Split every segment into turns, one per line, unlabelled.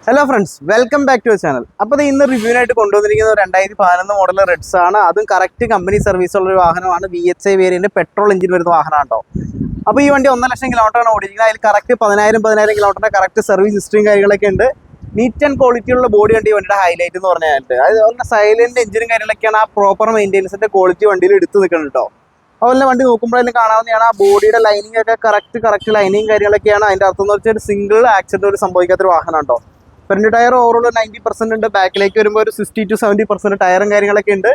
Hello friends, welcome back to channel. അപ്പോൾ ഇന്ന് റിവ്യൂവിനായിട്ട് കൊണ്ടുവന്നിരിക്കുന്നത് 2011 മോഡൽ റെഡ്സ് ആണ്. അതും കറക്റ്റ് കമ്പനി സർവീസ് ഉള്ള ഒരു വാഹനമാണ്. VHI വേരിയന്റ് പെട്രോൾ എഞ്ചിൻ വരുന്ന വാഹനമാണോ. അപ്പോൾ ഈ വണ്ടി 1.5 ലക്ഷം കിലോമീറ്ററാണ് ഓടിക്കുന്നത്. അതിൽ കറക്റ്റ് 10,000 കിലോമീറ്ററിന്റെ കറക്റ്റ് സർവീസ് ഹിസ്റ്ററിയും കാര്യങ്ങളൊക്കെ ഉണ്ട്. നീറ്റ് ആൻഡ് ക്വാളിറ്റി ഉള്ള ബോഡി വണ്ടി വണ്ടിയുടെ ഹൈലൈറ്റ് എന്ന് പറഞ്ഞാൽ അതുപോലെ സൈലന്റ് എഞ്ചിനും കാര്യങ്ങളൊക്കെയാണ്. ആ പ്രോപ്പർ മെയിൻ്റെനൻസിന്റെ ക്വാളിറ്റി വണ്ടിയിൽ എടുത്ത് നിൽക്കുന്നത് കേട്ടോ. അതുപോലെ വണ്ടി നോക്കുമ്പോഴേലും കാണാവുന്നതാണ് ആ ബോഡിയുടെ ലൈനിങ് ഒക്കെ കറക്റ്റ് ലൈനിങ് കാര്യങ്ങളൊക്കെയാണ്. അതിന്റെ അർത്ഥം എന്ന് വെച്ചാൽ സിംഗിൾ ആക്സിഡന്റ് ഒരു സംഭവിക്കാത്തൊരു വാഹനം കേട്ടോ. ഫ്രണ്ട് ടയർ ഓവറോൾ 90% ഉണ്ട്. ബാക്കിലേക്ക് വരുമ്പോൾ ഒരു 60 to 70% ടയറും കാര്യങ്ങളൊക്കെ ഉണ്ട്.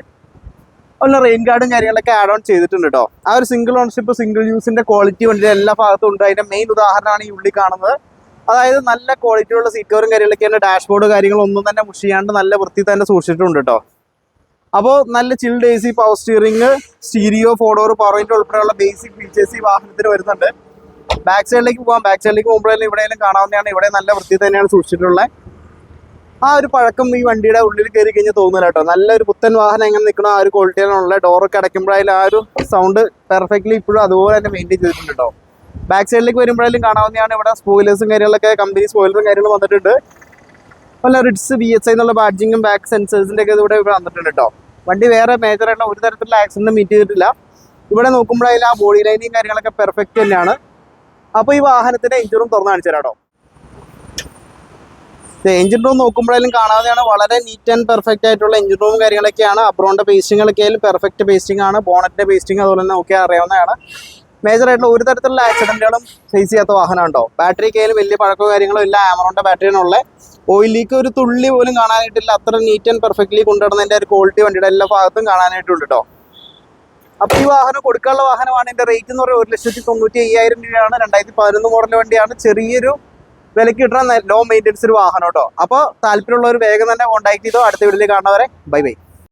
അതുപോലെ റെയിൻ ഗാർഡും കാര്യങ്ങളൊക്കെ ആഡ് ഓൺ ചെയ്തിട്ടുണ്ട് കേട്ടോ. ആ ഒരു സിംഗിൾ ഓണർഷിപ്പ് സിംഗിൾ യൂസിന്റെ ക്വാളിറ്റി വണ്ടിയുടെ എല്ലാ ഭാഗത്തും ഉണ്ട്. അതിന്റെ മെയിൻ ഉദാഹരണമാണ് ഈ ഉള്ളിൽ കാണുന്നത്. അതായത് നല്ല ക്വാളിറ്റിയുള്ള സീറ്റ് കവറും കാര്യങ്ങളൊക്കെയാണ്. ഡാഷ്ബോർഡ് കാര്യങ്ങളൊന്നും തന്നെ മുഷിയാണ്ട് നല്ല വൃത്തി തന്നെ സൂക്ഷിച്ചിട്ടുണ്ട് കേട്ടോ. അപ്പോൾ നല്ല chilled AC, power steering, stereo, 4 door, power window ഉൾപ്പെടെയുള്ള ബേസിക് ഫീച്ചേഴ്സ് ഈ വാഹനത്തിന് വരുന്നുണ്ട്. ബാക്ക് സൈഡിലേക്ക് പോകുമ്പോഴേലും ഇവിടെയെങ്കിലും കാണാവുന്നതാണ്. ഇവിടെ നല്ല വൃത്തി തന്നെയാണ് സൂക്ഷിച്ചിട്ടുള്ളത്. ആ ഒരു പഴക്കം ഈ വണ്ടിയുടെ ഉള്ളിൽ കയറി കഴിഞ്ഞാൽ തോന്നില്ല കേട്ടോ. നല്ലൊരു പുത്തൻ വാഹനം എങ്ങനെ നിൽക്കണോ ആ ഒരു ക്വാളിറ്റിയാണുള്ളത്. ഡോറൊക്കെ അടയ്ക്കുമ്പോഴായാലും ആ ഒരു സൗണ്ട് പെർഫെക്റ്റ്ലി ഇപ്പോഴും അതുപോലെ തന്നെ മെയിൻറ്റെയിൻ ചെയ്തിട്ടുണ്ട് കേട്ടോ. ബാക്ക് സൈഡിലേക്ക് വരുമ്പോഴേലും കാണാവുന്നതാണ്. ഇവിടെ സ്പോയിലേഴ്സും കാര്യങ്ങളൊക്കെ കമ്പനി സ്പോയിലറും കാര്യങ്ങളും വന്നിട്ടുണ്ട്. അതുപോലെ റിഡ്സ് VHI എന്നുള്ള ബാഡ്ജിങ്ങും ബാക്ക് സെൻസേഴ്സിൻ്റെ ഒക്കെ ഇവിടെ വന്നിട്ടുണ്ട് കേട്ടോ. വണ്ടി വേറെ മേജറായിട്ടുള്ള ഒരു തരത്തിലുള്ള ആക്സിഡന്റ് മീറ്റ് ചെയ്തിട്ടില്ല. ഇവിടെ നോക്കുമ്പോഴായാലും ആ ബോഡി ലൈനിങ് കാര്യങ്ങളൊക്കെ പെർഫെക്റ്റ് തന്നെയാണ്. അപ്പോൾ ഈ വാഹനത്തിന്റെ എഞ്ചിൻ റൂം തുറന്ന് കാണിച്ചു തരാം കേട്ടോ. എഞ്ചിൻ റൂം നോക്കുമ്പോഴേലും കാണാവുന്നതാണ്. വളരെ നീറ്റ് ആൻഡ് പെർഫെക്റ്റ് ആയിട്ടുള്ള എഞ്ചിൻ റൂം കാര്യങ്ങളൊക്കെയാണ്. അബ്രോണിന്റെ പേസ്റ്റിങ്ങളൊക്കെ ആയാലും പെർഫെക്റ്റ് പേസ്റ്റിംഗ് ആണ്. ബോണറ്റിന്റെ പേസ്റ്റിംഗ് അതുപോലെ തന്നെ നോക്കിയാൽ അറിയാവുന്നതാണ്. മേജർ ആയിട്ടുള്ള ഒരു തരത്തിലുള്ള ആക്സിഡന്റുകളും ഫേസ് ചെയ്യാത്ത വാഹനം ഉണ്ടോ. ബാറ്ററിക്ക് ആയാലും വലിയ പഴക്കോ കാര്യങ്ങളോ ഇല്ല. ആമറോണിന്റെ ബാറ്ററിയാണുള്ളത്. ഓയിൽ ലീക്ക് ഒരു തുള്ളി പോലും കാണാനായിട്ടില്ല. അത്ര നീറ്റ് ആൻഡ് പെർഫെക്റ്റ്ലി കൊണ്ടുവരുന്നതിന്റെ ഒരു ക്വാളിറ്റി വണ്ടിയുടെ എല്ലാ ഭാഗത്തും കാണാനായിട്ടുണ്ട് കേട്ടോ. അപ്പോൾ ഈ വാഹനം കൊടുക്കാനുള്ള വാഹനമാണ്. ഇതിന്റെ റേറ്റ് എന്ന് പറയുന്നത് 1,95,000 രൂപയാണ്. 2011 മോഡൽ വണ്ടിയാണ്. ചെറിയൊരു വിലക്ക് കിട്ടുന്ന ലോ മെയിൻ്റെനൻസ് ഒരു വാഹനം കേട്ടോ. അപ്പോൾ താല്പര്യമുള്ളവർ വേഗം തന്നെ കോൺടാക്ട് ചെയ്തോ. അടുത്ത വീഡിയോയിൽ കാണുന്നവരെ ബൈ ബൈ.